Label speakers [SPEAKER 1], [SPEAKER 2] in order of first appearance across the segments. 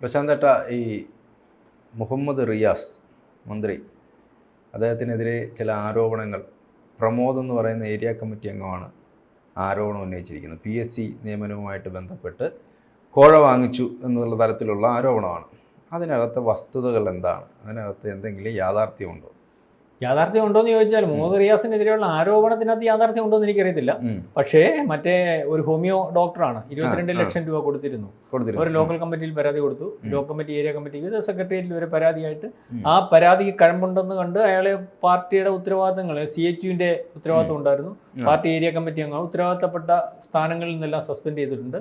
[SPEAKER 1] പ്രശാന്ത് ഏട്ടാ, ഈ മുഹമ്മദ് റിയാസ് മന്ത്രി, അദ്ദേഹത്തിനെതിരെ ചില ആരോപണങ്ങൾ, പ്രമോദ് എന്ന് പറയുന്ന ഏരിയ കമ്മിറ്റി അംഗമാണ് ആരോപണം ഉന്നയിച്ചിരിക്കുന്നത്. PSC നിയമനവുമായിട്ട് ബന്ധപ്പെട്ട് കോഴ വാങ്ങിച്ചു എന്നുള്ള തരത്തിലുള്ള ആരോപണമാണ്. അതിനകത്തെ വസ്തുതകൾ എന്താണ്? അതിനകത്ത് എന്തെങ്കിലും യാഥാർത്ഥ്യമുണ്ടോ?
[SPEAKER 2] യാഥാർത്ഥ്യം ഉണ്ടോ എന്ന് ചോദിച്ചാൽ മുഹമ്മദ് റിയാസിനെതിരെയുള്ള ആരോപണത്തിനകത്ത് യാഥാർത്ഥ്യം ഉണ്ടോ എന്ന് എനിക്കറിയത്തില്ല. പക്ഷേ മറ്റേ ഒരു ഹോമിയോ ഡോക്ടറാണ് 22 ലക്ഷം രൂപ കൊടുത്തിരുന്നു. ഒരു ലോക്കൽ കമ്മിറ്റിയിൽ പരാതി കൊടുത്തു. ലോക്കൽ കമ്മിറ്റി, ഏരിയ കമ്മിറ്റിക്ക്, സെക്രട്ടേറിയറ്റിൽ വരെ പരാതിയായിട്ട് ആ പരാതിക്ക് കഴമ്പുണ്ടെന്ന് കണ്ട് അയാളെ പാർട്ടിയുടെ ഉത്തരവാദിത്തങ്ങൾ, CHUവിൻ്റെ ഉത്തരവാദിത്തം ഉണ്ടായിരുന്നു. പാർട്ടി ഏരിയ കമ്മിറ്റി അംഗം ഉത്തരവാദിത്തപ്പെട്ട സ്ഥാനങ്ങളിൽ നിന്നെല്ലാം സസ്പെൻഡ് ചെയ്തിട്ടുണ്ട്.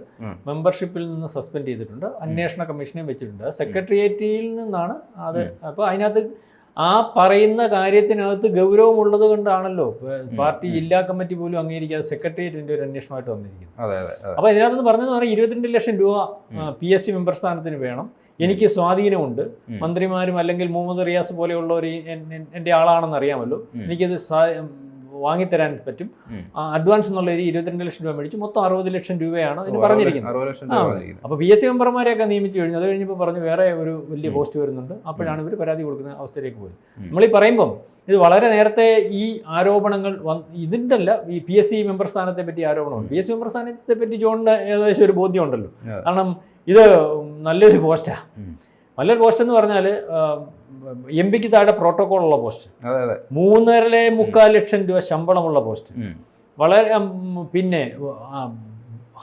[SPEAKER 2] മെമ്പർഷിപ്പിൽ നിന്ന് സസ്പെൻഡ് ചെയ്തിട്ടുണ്ട്. അന്വേഷണ കമ്മീഷനെ വെച്ചിട്ടുണ്ട്. സെക്രട്ടേറിയറ്റിൽ നിന്നാണ് അത്. അപ്പോൾ അതിനകത്ത് ആ പറയുന്ന കാര്യത്തിനകത്ത് ഗൗരവമുള്ളത് കൊണ്ടാണല്ലോ പാർട്ടി ജില്ലാ കമ്മിറ്റി പോലും അംഗീകരിക്കാതെ സെക്രട്ടേറിയറ്റിന്റെ ഒരു അന്വേഷണമായിട്ട് വന്നിരിക്കുന്നത്. അപ്പോൾ ഇതിനകത്ത് പറഞ്ഞതെന്ന് പറഞ്ഞാൽ 22 ലക്ഷം രൂപ PSC മെമ്പർ സ്ഥാനത്തിന് വേണം. എനിക്ക് സ്വാധീനമുണ്ട്, മന്ത്രിമാരും അല്ലെങ്കിൽ മുഹമ്മദ് റിയാസ് പോലെയുള്ളവർ എൻ്റെ ആളാണെന്ന് അറിയാമല്ലോ, എനിക്കത് വാങ്ങിത്തരാൻ പറ്റും. അഡ്വാൻസ് എന്നുള്ള 22 ലക്ഷം രൂപ മേടിച്ചു. മൊത്തം 60 ലക്ഷം രൂപയാണ് അതിന് പറഞ്ഞിരിക്കുന്നത്. അപ്പോൾ PSC മെമ്പർമാരെയൊക്കെ നിയമിച്ചു കഴിഞ്ഞു. അത് കഴിഞ്ഞപ്പോൾ പറഞ്ഞു വേറെ ഒരു വലിയ പോസ്റ്റ് വരുന്നുണ്ട്. അപ്പോഴാണ് ഇവർ പരാതി കൊടുക്കുന്ന അവസ്ഥയിലേക്ക് പോയത്. നമ്മളീ പറയുമ്പം ഇത് വളരെ നേരത്തെ ഈ ആരോപണങ്ങൾ ഇതിൻ്റെ അല്ല, ഈ PSC മെമ്പർ സ്ഥാനത്തെ പറ്റി ആരോപണമാണ്. PSC മെമ്പർ സ്ഥാനത്തെ പറ്റി ജോണിന് ഏകദേശം ഒരു ബോധ്യമുണ്ടല്ലോ. കാരണം ഇത് നല്ലൊരു പോസ്റ്റാണ്. നല്ലൊരു പോസ്റ്റ് എന്ന് പറഞ്ഞാൽ MP താഴെ പ്രോട്ടോകോൾ ഉള്ള പോസ്റ്റ്, 3.25 ലക്ഷം രൂപ ശമ്പളമുള്ള പോസ്റ്റ്, വളരെ പിന്നെ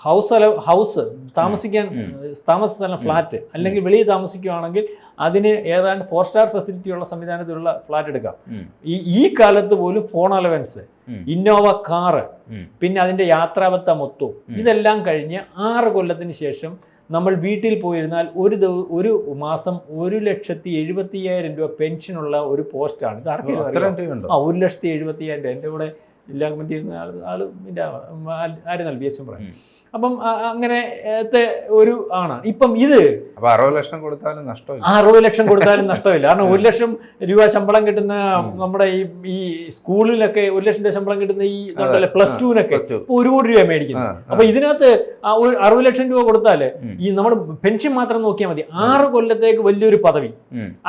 [SPEAKER 2] ഹൗസ് താമസിക്കാൻ താമസ സ്ഥലം ഫ്ലാറ്റ്, അല്ലെങ്കിൽ വെളിയിൽ താമസിക്കുകയാണെങ്കിൽ അതിന് ഏതാണ്ട് 4 സ്റ്റാർ ഫെസിലിറ്റി ഉള്ള സംവിധാനത്തിലുള്ള ഫ്ലാറ്റ് എടുക്കാം. ഈ കാലത്ത് പോലും ഫോൺ അലവൻസ്, ഇന്നോവ കാറ്, പിന്നെ അതിൻ്റെ യാത്രാബത്ത മൊത്തവും ഇതെല്ലാം കഴിഞ്ഞ് 6 കൊല്ലത്തിന് ശേഷം നമ്മൾ വീട്ടിൽ പോയിരുന്നാൽ ഒരു മാസം 1,70,75,000 രൂപ പെൻഷനുള്ള ഒരു പോസ്റ്റാണ്. ഇത് ആർക്കെങ്കിലും 1,70,75,000 എൻ്റെ കൂടെ ജില്ലാ കമ്മിറ്റി ആയിരുന്നല്ലോ PSC പറയും. അപ്പം അങ്ങനത്തെ ഒരു ആണ്. ഇപ്പം ഇത്
[SPEAKER 1] 60 ലക്ഷം കൊടുത്താലും നഷ്ടമില്ല.
[SPEAKER 2] 60 ലക്ഷം കൊടുത്താലും നഷ്ടമില്ല. കാരണം 1 ലക്ഷം രൂപ ശമ്പളം കിട്ടുന്ന നമ്മുടെ ഈ സ്കൂളിലൊക്കെ 1 ലക്ഷം രൂപ ശമ്പളം കിട്ടുന്ന ഈ +2-നൊക്കെ 1 കോടി രൂപ മേടിക്കുന്നത്. അപ്പൊ ഇതിനകത്ത് 60 ലക്ഷം രൂപ കൊടുത്താൽ ഈ നമ്മുടെ പെൻഷൻ മാത്രം നോക്കിയാൽ മതി. 6 കൊല്ലത്തേക്ക് വലിയൊരു പദവി,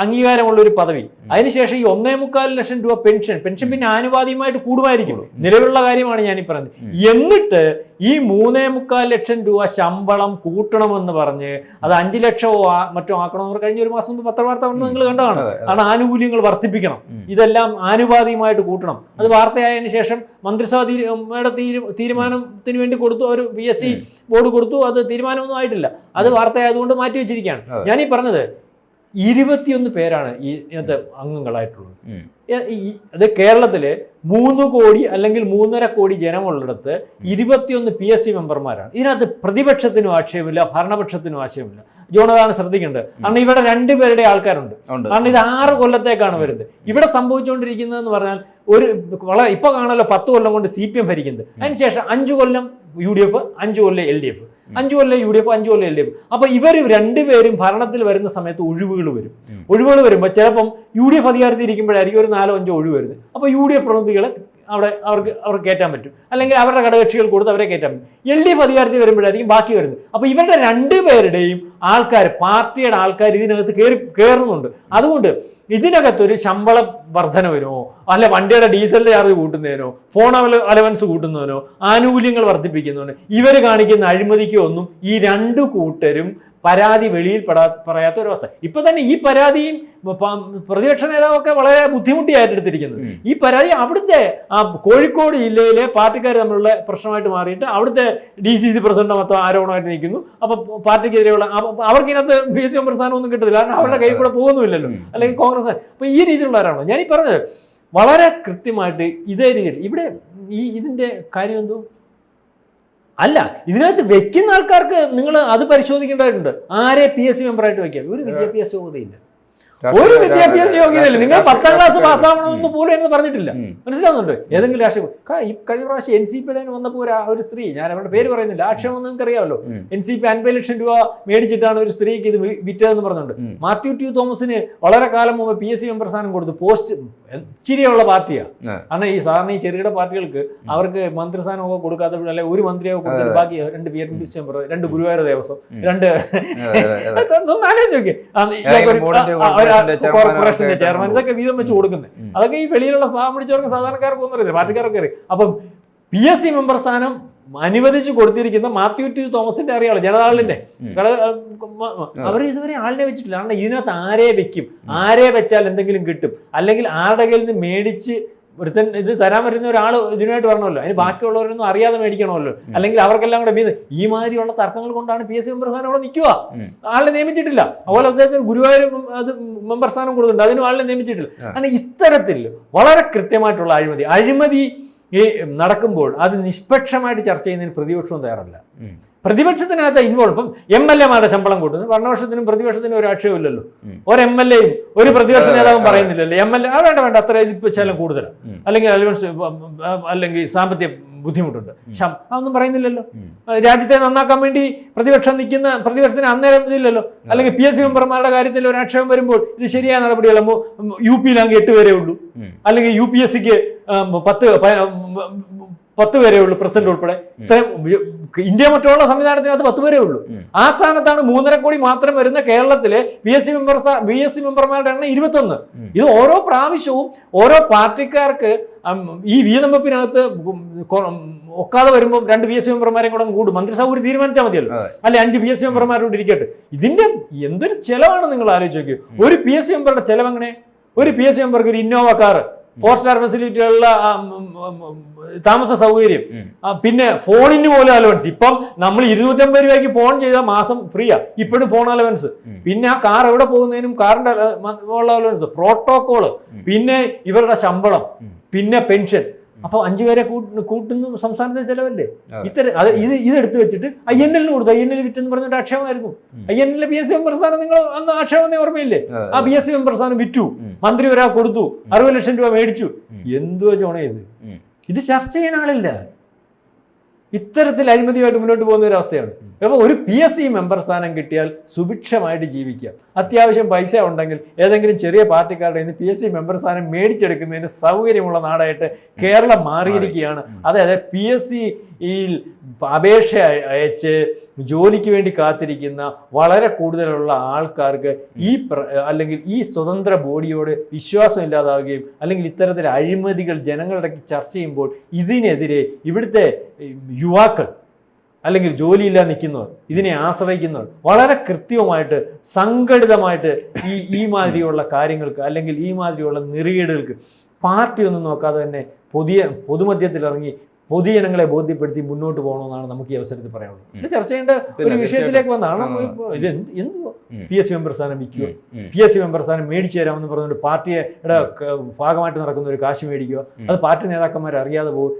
[SPEAKER 2] അംഗീകാരമുള്ള ഒരു പദവി. അതിനുശേഷം ഈ 1.25 ലക്ഷം രൂപ പെൻഷൻ പിന്നെ ആനുപാതികമായിട്ട് കൂടുമായിരിക്കും. നിലവിലുള്ള കാര്യമാണ് ഞാനീ പറയുന്നത്. എന്നിട്ട് ഈ 3.25 ലക്ഷം രൂപ ശമ്പളം കൂട്ടണമെന്ന് പറഞ്ഞ് അത് 5 ലക്ഷമോ മറ്റോ ആക്കണമെന്ന് കഴിഞ്ഞ ഒരു മാസം മുമ്പ് പത്രവാർത്ത വന്ന് നിങ്ങൾ കണ്ടതാണ്. കാരണം ആനുകൂല്യങ്ങൾ വർദ്ധിപ്പിക്കണം, ഇതെല്ലാം ആനുപാതികമായിട്ട് കൂട്ടണം. അത് വാർത്തയായതിനു ശേഷം മന്ത്രിസഭയുടെ തീരുമാനത്തിന് വേണ്ടി കൊടുത്തു. അവർ PSC ബോർഡ് കൊടുത്തു. അത് തീരുമാനമൊന്നും ആയിട്ടില്ല. അത് വാർത്തയായതുകൊണ്ട് മാറ്റി വെച്ചിരിക്കുകയാണ്. ഞാനീ പറഞ്ഞത് 21 പേരാണ് ഈ ഇന്നത്തെ അംഗങ്ങളായിട്ടുള്ളത്. അത് കേരളത്തില് 3 കോടി അല്ലെങ്കിൽ 3.5 കോടി ജനമുള്ളിടത്ത് 21 PSC മെമ്പർമാരാണ്. ഇതിനകത്ത് പ്രതിപക്ഷത്തിനും ആക്ഷേപമില്ല, ഭരണപക്ഷത്തിനും ആക്ഷേപമില്ല. ജോണതാണ് ശ്രദ്ധിക്കേണ്ടത്. കാരണം ഇവിടെ 2 പേരുടെ ആൾക്കാരുണ്ട്. കാരണം ഇത് 6 കൊല്ലത്തേക്കാണ് വരുന്നത്. ഇവിടെ സംഭവിച്ചുകൊണ്ടിരിക്കുന്നതെന്ന് പറഞ്ഞാൽ വളരെ ഇപ്പൊ കാണല്ലോ 10 കൊല്ലം കൊണ്ട് CPM ഭരിക്കുന്നത്. അതിനുശേഷം 5 കൊല്ലം UDF, 5 കൊല്ലം LDF, 5 കൊല്ലം UDF, 5 കൊല്ലം LDF. അപ്പൊ ഇവർ 2 പേരും ഭരണത്തിൽ വരുന്ന സമയത്ത് ഒഴിവുകൾ വരുമ്പോൾ ചിലപ്പം UDF അധികാരത്തിൽ ഇരിക്കുമ്പോഴായിരിക്കും ഒരു 4-5 ഒഴിവ് വരുന്നത്. അപ്പൊ UDF പ്രതിനിധികളെ അവർക്ക് കയറ്റാൻ പറ്റും, അല്ലെങ്കിൽ അവരുടെ ഘടകകക്ഷികൾ കൊടുത്ത് അവരെ കയറ്റാൻ പറ്റും. LDF അധികാരത്തിൽ വരുമ്പോഴായിരിക്കും ബാക്കി വരുന്നത്. അപ്പൊ ഇവരുടെ 2 പേരുടെയും ആൾക്കാർ, പാർട്ടിയുടെ ആൾക്കാർ ഇതിനകത്ത് കയറുന്നുണ്ട്. അതുകൊണ്ട് ഇതിനകത്തൊരു ശമ്പള വർധനവിനോ അല്ല വണ്ടിയുടെ ഡീസലിന്റെ ചാർജ് കൂട്ടുന്നതിനോ ഫോൺ അലവൻസ് കൂട്ടുന്നതിനോ ആനുകൂല്യങ്ങൾ വർദ്ധിപ്പിക്കുന്നതിനോ ഇവർ കാണിക്കുന്ന അഴിമതിക്കോ ഒന്നും ഈ 2 കൂട്ടരും പരാതി വെളിയിൽ പറയാത്ത ഒരു അവസ്ഥ. ഇപ്പൊ തന്നെ ഈ പരാതിയും പ്രതിപക്ഷ നേതാവൊക്കെ വളരെ ബുദ്ധിമുട്ടിയായിട്ട് എടുത്തിരിക്കുന്നത്. ഈ പരാതി അവിടുത്തെ കോഴിക്കോട് ജില്ലയിലെ പാർട്ടിക്കാർ തമ്മിലുള്ള പ്രശ്നമായിട്ട് മാറിയിട്ട് അവിടുത്തെ DCC പ്രസിഡന്റ് മൊത്തം ആരോപണമായിട്ട് നിൽക്കുന്നു. അപ്പൊ പാർട്ടിക്കെതിരെയുള്ള അവർക്കിനകത്ത് PSC മെമ്പർ സ്ഥാനമൊന്നും കിട്ടില്ല. കാരണം അവരുടെ കയ്യിൽ കൂടെ പോകുന്നുമില്ലല്ലോ, അല്ലെങ്കിൽ കോൺഗ്രസ്. അപ്പൊ ഈ രീതിയിലുള്ളവരാണോ ഞാനീ പറഞ്ഞത്? വളരെ കൃത്യമായിട്ട് ഇതേ രീതിയിൽ ഇവിടെ ഇതിന്റെ കാര്യം എന്തോ അല്ല, ഇതിനകത്ത് വെക്കുന്ന ആൾക്കാർക്ക് നിങ്ങൾ അത് പരിശോധിക്കേണ്ടതായിട്ടുണ്ട്. ആരെ PSC മെമ്പറായിട്ട് വയ്ക്കാം? ഒരു വിദ്യാഭ്യാസ യോഗ്യതയില്ല, ഒരു വിദ്യാഭ്യാസ യോഗ്യതയില്ല. നിങ്ങൾ 10ാം ക്ലാസ് പാസ്സാവണമെന്ന് പോലും എന്ന് പറഞ്ഞിട്ടില്ല. മനസ്സിലാവുന്നുണ്ട്? ഏതെങ്കിലും രാഷ്ട്രീയ ഈ കഴിഞ്ഞ പ്രാവശ്യം NCP വന്നപ്പോൾ ഒരു സ്ത്രീ, ഞാൻ അവരുടെ പേര് പറയുന്നില്ല, ആക്ഷേപം നിങ്ങൾക്ക് അറിയാമല്ലോ, NCP 50 ലക്ഷം രൂപ മേടിച്ചിട്ടാണ് ഒരു സ്ത്രീക്ക് ഇത് വിറ്റതെന്ന് പറഞ്ഞുണ്ട്. മാത്യു ടി തോമസിന് വളരെ കാലം മുമ്പ് PSC മെമ്പർ സ്ഥാനം കൊടുത്തു. പോസ്റ്റ് ഇച്ചിരിയുള്ള പാർട്ടിയാണ്. കാരണം ഈ സാധാരണ ഈ ചെറുകിട പാർട്ടികൾക്ക് അവർക്ക് മന്ത്രിസ്ഥാനമൊക്കെ കൊടുക്കാത്ത, അല്ലെ ഒരു മന്ത്രിയൊക്കെ കൊടുത്തിട്ട് ബാക്കി 2 PSC മെമ്പർ, 2 ഗുരുവായൂർ ദേവസ്വം, 2 ആലോചിച്ച് കോർപ്പറേഷന്റെ ചെയർമാൻ, ഇതൊക്കെ വീതം വെച്ച് കൊടുക്കുന്നത്. അതൊക്കെ ഈ വെളിയിലുള്ള സ്ഥാനം പിടിച്ചവർക്ക് സാധാരണക്കാർക്ക് ഒന്നും അറിയില്ല, പാർട്ടിക്കാർക്ക് അറിയാം. അപ്പം PSC മെമ്പർ സ്ഥാനം അനുവദിച്ചു കൊടുത്തിരിക്കുന്ന മാത്യു ടി തോമസിന്റെ അറിയാമല്ലോ, ജനതാദളിന്റെ അവർ ഇതുവരെ ആളിനെ വെച്ചിട്ടില്ല. കാരണം ഇതിനകത്ത് ആരെ വെക്കും, ആരെ വെച്ചാൽ എന്തെങ്കിലും കിട്ടും, അല്ലെങ്കിൽ ആരുടെ കയ്യിൽ നിന്ന് മേടിച്ച് ഒരുത്തൻ ഇത് തരാൻ വരുന്ന ഒരാൾ ഇതിനായിട്ട് വരണമല്ലോ, അതിന് ബാക്കിയുള്ളവരൊന്നും അറിയാതെ മേടിക്കണമല്ലോ, അല്ലെങ്കിൽ അവർക്കെല്ലാം കൂടെ ഈ മാതിരിയുള്ള തർക്കങ്ങൾ കൊണ്ടാണ് PSC മെമ്പർ സ്ഥാനം അവിടെ നിൽക്കുക. ആളിനെ നിയമിച്ചിട്ടില്ല. അതുപോലെ അദ്ദേഹത്തിന് ഗുരുവായൂർ അത് മെമ്പർ സ്ഥാനം കൊടുത്തിട്ടുണ്ട്, അതിനും ആളിനെ നിയമിച്ചിട്ടില്ല. കാരണം ഇത്തരത്തിൽ വളരെ കൃത്യമായിട്ടുള്ള അഴിമതി ഈ നടക്കുമ്പോൾ അത് നിഷ്പക്ഷമായിട്ട് ചർച്ച ചെയ്യുന്നതിന് പ്രതിപക്ഷവും തയ്യാറല്ല. പ്രതിപക്ഷത്തിനകത്ത് ഇൻവോൾവ്, ഇപ്പം MLA-മാരുടെ ശമ്പളം കൂട്ടുന്നു, ഭരണപക്ഷത്തിനും പ്രതിപക്ഷത്തിനും ഒരു ആക്ഷേപമില്ലല്ലോ. ഒരു MLA-യും ഒരു പ്രതിപക്ഷ നേതാവും പറയുന്നില്ലല്ലോ MLA വേണ്ട അത്ര ഇതിച്ചാലും കൂടുതലാണ്, അല്ലെങ്കിൽ അല്ലെങ്കിൽ സാമ്പത്തിക ബുദ്ധിമുട്ടുണ്ട്, അതൊന്നും പറയുന്നില്ലല്ലോ. രാജ്യത്തെ നന്നാക്കാൻ വേണ്ടി പ്രതിപക്ഷത്തിന് അന്നേരം ഇതില്ലല്ലോ. അല്ലെങ്കിൽ PSC മെമ്പർമാരുടെ കാര്യത്തിൽ ഒരു ആക്ഷേപം വരുമ്പോൾ ഇത് ശരിയായ നടപടിയല്ല. UP-ലാണെങ്കിൽ 8 പേരേ ഉള്ളൂ, അല്ലെങ്കിൽ UPSC-ക്ക് 10 പേരേ ഉള്ളൂ, പ്രസിഡന്റ് ഉൾപ്പെടെ. ഇത്രയും ഇന്ത്യ മറ്റുള്ള സംവിധാനത്തിനകത്ത് 10 പേരേ ഉള്ളൂ. ആ സ്ഥാനത്താണ് 3.5 കോടി മാത്രം വരുന്ന കേരളത്തിലെ PSC മെമ്പർമാരുടെ എണ്ണം 21. ഇത് ഓരോ പ്രാവശ്യവും ഓരോ പാർട്ടിക്കാർക്ക് ഈ വീതം വെപ്പിനകത്ത് ഒക്കാതെ വരുമ്പോൾ 2 PSC മെമ്പർമാരെയും കൂടെ കൂടും. മന്ത്രിസഭ തീരുമാനിച്ചാൽ മതിയല്ലോ, അല്ലെ 5 PSC മെമ്പർമാരോട് ഇരിക്കട്ടെ. ഇതിന്റെ എന്തൊരു ചെലവാണ് നിങ്ങൾ ആലോചിച്ച് നോക്കിയോ. ഒരു PSC മെമ്പറുടെ ചെലവ് എങ്ങനെ? ഒരു PSC മെമ്പർക്ക് ഒരു ഇന്നോവ കാർ, 4-സ്റ്റാർ ഫെസിലിറ്റിയുള്ള താമസ സൗകര്യം, പിന്നെ ഫോണിന് പോലും അലവൻസ്. ഇപ്പം നമ്മൾ 250 രൂപയ്ക്ക് ഫോൺ ചെയ്താൽ മാസം ഫ്രീയാ, ഇപ്പോഴും ഫോൺ അലവൻസ്. പിന്നെ ആ കാർ എവിടെ പോകുന്നതിനും കാറിന്റെ ഉള്ള അലവൻസ്, പ്രോട്ടോകോള്, പിന്നെ ഇവരുടെ ശമ്പളം, പിന്നെ പെൻഷൻ. അപ്പൊ 5 പേരെ കൂട്ടുന്നു സംസ്ഥാനത്തെ ചെലവല്ലേ. ഇതെടുത്ത് വെച്ചിട്ട് INL കൊടുത്തു. INL വിറ്റെന്ന് പറഞ്ഞിട്ട് ആക്ഷേപമായിരുന്നു. INL PSC മെമ്പർ സ്ഥാനം നിങ്ങൾ അന്ന് ആക്ഷേപം ഓർമ്മയില്ലേ? ആ PSC മെമ്പർ സ്ഥാനം വിറ്റു, മന്ത്രി ഒരാൾ കൊടുത്തു, 60 ലക്ഷം രൂപ മേടിച്ചു. എന്തുവാ ചോണേ ഇത് ചർച്ച ചെയ്യാൻ ആളില്ല. ഇത്തരത്തിൽ അഴിമതിയായിട്ട് മുന്നോട്ട് പോകുന്ന ഒരു അവസ്ഥയാണ്. അപ്പോൾ ഒരു PSC മെമ്പർ സ്ഥാനം കിട്ടിയാൽ സുഭിക്ഷമായിട്ട് ജീവിക്കാം. അത്യാവശ്യം പൈസ ഉണ്ടെങ്കിൽ ഏതെങ്കിലും ചെറിയ പാർട്ടിക്കാരുടെ നിന്ന് PSC മെമ്പർ സ്ഥാനം മേടിച്ചെടുക്കുന്നതിന് സൗകര്യമുള്ള നാടായിട്ട് കേരളം മാറിയിരിക്കുകയാണ്. അതായത് PSC-യിൽ അപേക്ഷ അയച്ച് ജോലിക്ക് വേണ്ടി കാത്തിരിക്കുന്ന വളരെ കൂടുതലുള്ള ആൾക്കാർക്ക് അല്ലെങ്കിൽ ഈ സ്വതന്ത്ര ബോഡിയോട് വിശ്വാസം ഇല്ലാതാവുകയും, അല്ലെങ്കിൽ ഇത്തരത്തിൽ അഴിമതികൾ ജനങ്ങളുടെ ചർച്ച ചെയ്യുമ്പോൾ ഇതിനെതിരെ ഇവിടുത്തെ യുവാക്കൾ അല്ലെങ്കിൽ ജോലിയില്ലാതെ നിൽക്കുന്നവർ, ഇതിനെ ആശ്രയിക്കുന്നവർ വളരെ കൃത്യമായിട്ട് സംഘടിതമായിട്ട് ഈ മാതിരിയുള്ള കാര്യങ്ങൾക്ക്, അല്ലെങ്കിൽ ഈ മാതിരിയുള്ള നെറികേടുകൾക്ക് പാർട്ടിയൊന്നും നോക്കാതെ തന്നെ പൊതുമധ്യത്തിലിറങ്ങി പൊതുജനങ്ങളെ ബോധ്യപ്പെടുത്തി മുന്നോട്ട് പോകണമെന്നാണ് നമുക്ക് ഈ അവസരത്തിൽ പറയാനുള്ളത്. ഇത് ചർച്ച ചെയ്യേണ്ട ഒരു വിഷയത്തിലേക്ക് വന്നതാണ്. ഇത് എന്തുവാ PSC മെമ്പർ സ്ഥാനം വിൽക്കുക, PSC മെമ്പർ സ്ഥാനം മേടിച്ചു തരാമെന്ന് പറഞ്ഞുകൊണ്ട് പാർട്ടിയുടെ ഭാഗമായിട്ട് നടക്കുന്ന ഒരു കാശ് മേടിക്കുക, അത് പാർട്ടി നേതാക്കന്മാർ അറിയാതെ പോകും.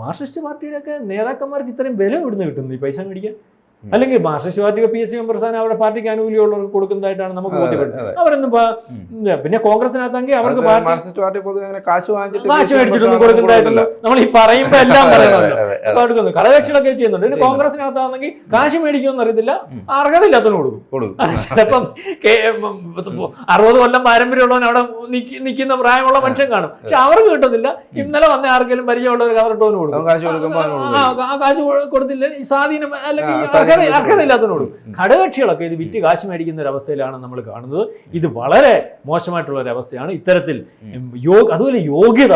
[SPEAKER 2] മാർക്സിസ്റ്റ് പാർട്ടിയുടെയൊക്കെ നേതാക്കന്മാർക്ക് ഇത്രയും വില ഇവിടുന്ന് കിട്ടുന്നു ഈ പൈസ മേടിക്കാൻ. അല്ലെങ്കിൽ മാർക്സിസ്റ്റ് പാർട്ടിക്ക് PSC മെമ്പർ സ്ഥാനം അവരുടെ പാർട്ടിക്ക് ആനുകൂല്യമുള്ളവർക്ക് കൊടുക്കുന്നതായിട്ടാണ് നമുക്ക് ബോധ്യപ്പെടുന്നത്. അവരൊന്നും പിന്നെ കോൺഗ്രസിനകത്താണെങ്കിൽ അവർക്ക് കാശ് മേടിച്ചിട്ടൊന്നും കൊടുക്കുന്നതായിട്ടല്ല. നമ്മൾ ഈ പറയുമ്പോ എല്ലാം പറയുന്നുണ്ട്, ഘടകകക്ഷികളൊക്കെ ചെയ്യുന്നുണ്ട്. പിന്നെ കോൺഗ്രസിനകത്താണെങ്കിൽ കാശ് മേടിക്കുമെന്ന് അറിയത്തില്ല, അർഹതയില്ലാത്തവന് കൊടുക്കും. ചിലപ്പം 60 കൊല്ലം പാരമ്പര്യമുള്ളവൻ അവിടെ നിൽക്കുന്ന പ്രായമുള്ള മനുഷ്യൻ കാണും, പക്ഷെ അവർക്ക് കിട്ടുന്നില്ല. ഇന്നലെ വന്ന ആർക്കെങ്കിലും പരിചയമുള്ള ഒരു കവറിട്ടവന് കൊടുക്കും. ആ കാശ് കൊടുത്തില്ല, ഈ സ്വാധീനം അല്ലെങ്കിൽ അർഹതയില്ലാത്തതിനോട് ഘടകകക്ഷികളൊക്കെ ഇത് വിറ്റ് കാശ് മേടിക്കുന്ന ഒരു അവസ്ഥയിലാണ് നമ്മൾ കാണുന്നത്. ഇത് വളരെ മോശമായിട്ടുള്ള ഒരു അവസ്ഥയാണ്. ഇത്തരത്തിൽ അതുപോലെ യോഗ്യത,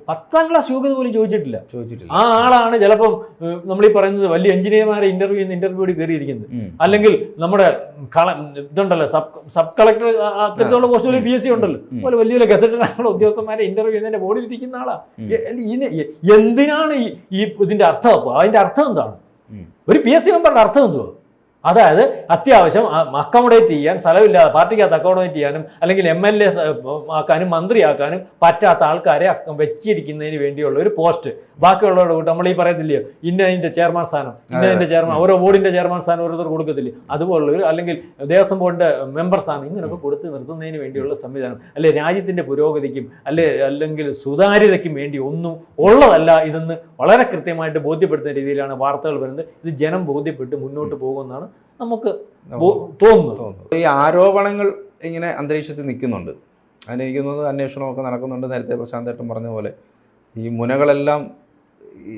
[SPEAKER 2] 10ാം ക്ലാസ് യോഗ്യത പോലും ചോദിച്ചിട്ടില്ല. ആ ആളാണ് ചിലപ്പം നമ്മൾ ഈ പറയുന്നത് വലിയ എഞ്ചിനീയർമാരെ ഇന്റർവ്യൂ കയറിയിരിക്കുന്നത്, അല്ലെങ്കിൽ നമ്മുടെ ഇതുണ്ടല്ലോ സബ് കളക്ടർ അത്തരത്തിലുള്ള പോസ്റ്റുകളിൽ PSC ഉണ്ടല്ലോ, അതുപോലെ വലിയ വലിയ ഗസറ്റഡ് ഉദ്യോഗസ്ഥന്മാരെ ഇന്റർവ്യൂ ചെയ്യുന്നതിന്റെ ബോർഡിൽ ഇരിക്കുന്ന ആളാ. എന്തിനാണ് ഇതിന്റെ അർത്ഥം? അതിന്റെ അർത്ഥം എന്താണ്? ഒരു PSC മെമ്പറുടെ അർത്ഥം എന്തുവാ? അതായത് അത്യാവശ്യം അക്കോമഡേറ്റ് ചെയ്യാൻ സ്ഥലമില്ലാതെ പാർട്ടിക്കകത്ത് അക്കോമഡേറ്റ് ചെയ്യാനും അല്ലെങ്കിൽ MLA ആക്കാനും മന്ത്രിയാക്കാനും പറ്റാത്ത ആൾക്കാരെ വെച്ചിരിക്കുന്നതിന് വേണ്ടിയുള്ള ഒരു പോസ്റ്റ്. ബാക്കിയുള്ളവരുടെ കൂട്ട് നമ്മൾ ഈ പറയത്തില്ലയോ ഇന്നതിൻ്റെ ചെയർമാൻ സ്ഥാനം, ഇന്നതിൻ്റെ ചെയർമാൻ, ഓരോ ബോർഡിൻ്റെ ചെയർമാൻ സ്ഥാനം ഓരോരുത്തർ കൊടുക്കത്തില്ലേ, അതുപോലുള്ളൊരു അല്ലെങ്കിൽ ദേവസ്വം ബോർഡിൻ്റെ മെമ്പർ സ്ഥാനം ഇങ്ങനെയൊക്കെ കൊടുത്ത് നിർത്തുന്നതിന് വേണ്ടിയുള്ള സംവിധാനം അല്ലെ രാജ്യത്തിൻ്റെ പുരോഗതിക്കും അല്ലെങ്കിൽ സുതാര്യതയ്ക്കും വേണ്ടി ഒന്നും ഉള്ളതല്ല ഇതെന്ന് വളരെ കൃത്യമായിട്ട് ബോധ്യപ്പെടുത്തുന്ന രീതിയിലാണ് വാർത്തകൾ വരുന്നത്. ഇത് ജനം ബോധ്യപ്പെട്ട് മുന്നോട്ട് പോകുമെന്നാണ് നമുക്ക് തോന്നുന്നു.
[SPEAKER 1] ഈ ആരോപണങ്ങൾ ഇങ്ങനെ അന്തരീക്ഷത്തിൽ നിൽക്കുന്നുണ്ട്. അതിനെനിക്ക് തോന്നുന്നത് അന്വേഷണമൊക്കെ നടക്കുന്നുണ്ട്. നേരത്തെ പ്രശാന്തേട്ടൻ പറഞ്ഞ പോലെ ഈ മുനകളെല്ലാം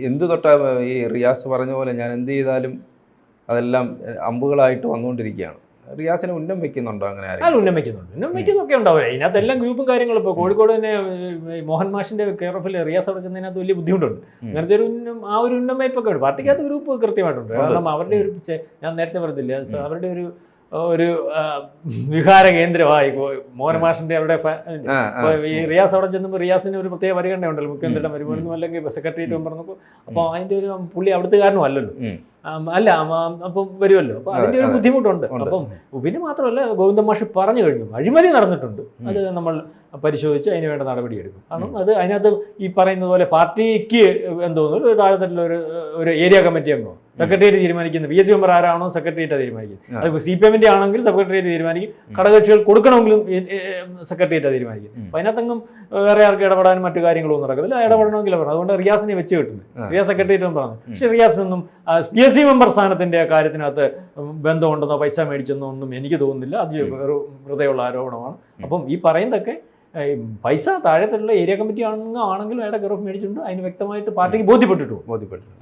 [SPEAKER 1] എന്ത് തൊട്ടാ ഈ റിയാസ് പറഞ്ഞ പോലെ ഞാൻ എന്ത് ചെയ്താലും അതെല്ലാം അമ്പുകളായിട്ട് വന്നുകൊണ്ടിരിക്കുകയാണ്. റിയാസിനെ ഉന്നം വെക്കുന്നുണ്ടോ? അങ്ങനെ
[SPEAKER 2] ഉന്നം വെക്കുന്നൊക്കെ ഉണ്ടാവും. ഇതിനകത്ത് എല്ലാം ഗ്രൂപ്പും കാര്യങ്ങളും. ഇപ്പോൾ കോഴിക്കോട് തന്നെ മോഹൻ മാഷിന്റെ കെയർ ഓഫിൽ റിയാസ് അവിടെ ചെന്നതിനകത്ത് വലിയ ബുദ്ധിമുട്ടുണ്ട്. അങ്ങനത്തെ ഒരു ഒരു ഉന്നം വയ്പ്പൊക്കെ ഉണ്ട്. പാർട്ടിക്കകത്ത് ഗ്രൂപ്പ് കൃത്യമായിട്ടുണ്ട്. കാരണം അവരുടെ ഒരു ഞാൻ നേരത്തെ പറഞ്ഞില്ല, അവരുടെ ഒരു വിഹാര കേന്ദ്രമായി മോഹൻ മാഷിന്റെ അവിടെ ഈ റിയാസ് അവിടെ ചെന്നപ്പോൾ റിയാസിന് ഒരു പ്രത്യേക പരിഗണന ഉണ്ടല്ലോ, മുഖ്യമന്ത്രിയുടെ പരിഗണനയും അല്ലെങ്കിൽ സെക്രട്ടേറിയറ്റ് മെമ്പറെന്നൊക്കെ. അപ്പോൾ അതിന്റെ ഒരു പുള്ളി അവിടുത്തുകാരനും അല്ലല്ലോ, അല്ല അപ്പം വരുമല്ലോ. അപ്പൊ അതിന്റെ ഒരു ബുദ്ധിമുട്ടുണ്ട്. അപ്പം പിന്നെ മാത്രമല്ല, ഗോവിന്ദൻ മാഷ് പറഞ്ഞു കഴിഞ്ഞു അഴിമതി നടന്നിട്ടുണ്ട്. അത് നമ്മൾ പരിശോധിച്ച് അതിന് വേണ്ട നടപടിയെടുക്കും. കാരണം അത് അതിനകത്ത് ഈ പറയുന്നത് പോലെ പാർട്ടിക്ക് എന്തോന്നു ഒരു താഴെത്തട്ടിലുള്ള ഒരു ഏരിയ കമ്മിറ്റി അംഗം സെക്രട്ടേറിയറ്റ് തീരുമാനിക്കുന്നത്, PSC മെമ്പർ ആരാണോ സെക്രട്ടേറിയറ്റ് തീരുമാനിക്കുന്നത്. അത് CPM-ന്റെ ആണെങ്കിൽ സെക്രട്ടേറിയറ്റ് തീരുമാനിക്കും, ഘടകകക്ഷികൾ കൊടുക്കണമെങ്കിലും സെക്രട്ടേറിയറ്റ് തീരുമാനിക്കും. അപ്പൊ അതിനകത്തെങ്കിലും വേറെ ആർക്ക് ഇടപെടാനും മറ്റു കാര്യങ്ങളൊന്നും നടക്കത്തില്ല. ഇടപെടണമെങ്കിൽ പറഞ്ഞു. അതുകൊണ്ട് റിയാസിനെ വെച്ച് കിട്ടുന്നത്, റിയാസ് സെക്രട്ടേറിയറ്റ് മെമ്പറാണ്. പക്ഷേ റിയാസിനൊന്നും PSC മെമ്പർ സ്ഥാനത്തിന്റെ കാര്യത്തിനകത്ത് ബന്ധമുണ്ടെന്നോ പൈസ മേടിച്ചെന്നോ ഒന്നും എനിക്ക് തോന്നുന്നില്ല. അത് വെറുതെയുള്ള ആരോപണമാണ്. അപ്പം ഈ പറയുന്നതൊക്കെ പൈസ താഴത്തുള്ള ഏരിയ കമ്മിറ്റി ആണെങ്കിലും അയാളുടെ കെയർ ഓഫ് മേടിച്ചിട്ടുണ്ട്. അതിന് വ്യക്തമായിട്ട് പാർട്ടിക്ക് ബോധ്യപ്പെട്ടിട്ടുണ്ട്.